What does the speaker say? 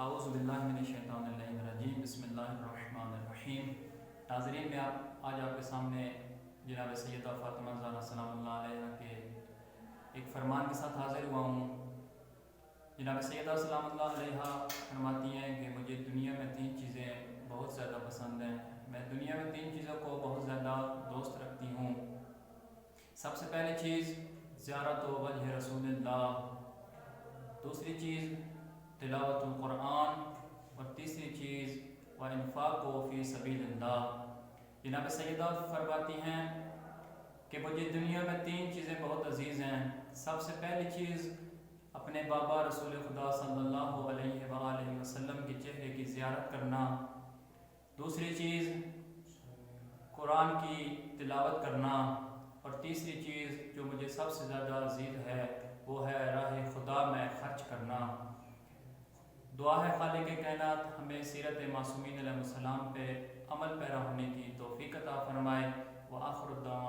اعوذ باللہ من الشیطان الرجیم، بسم اللہ الرحمن الرحیم۔ ناظرین، میں آج آپ کے سامنے جناب سیدہ فاطمہ زہرا سلام اللہ علیہ کے ایک فرمان کے ساتھ حاضر ہوا ہوں۔ جناب سیدہ سلام اللہ علیہ فرماتی ہیں کہ مجھے دنیا میں 3 چیزیں بہت زیادہ پسند ہیں۔ میں دنیا میں 3 چیزوں کو بہت زیادہ دوست رکھتی ہوں۔ سب سے پہلی چیز زیارت وجہ رسول اللہ، دوسری چیز تلاوت القرآن، اور تیسری چیز وانفاق فی سبیل اللہ۔ جناب سیدہ فرماتی ہیں کہ مجھے دنیا میں 3 چیزیں بہت عزیز ہیں۔ سب سے پہلی چیز اپنے بابا رسول خدا صلی اللہ علیہ وآلہ وسلم کے چہرے کی زیارت کرنا، دوسری چیز قرآن کی تلاوت کرنا، اور تیسری چیز جو مجھے سب سے زیادہ عزیز ہے وہ ہے راہ خدا میں خرچ کرنا۔ دعا ہے خالق کائنات ہمیں سیرت معصومین علیہ السلام پہ عمل پیرا ہونے کی توفیق عطا فرمائے۔ وآخر الدعوانا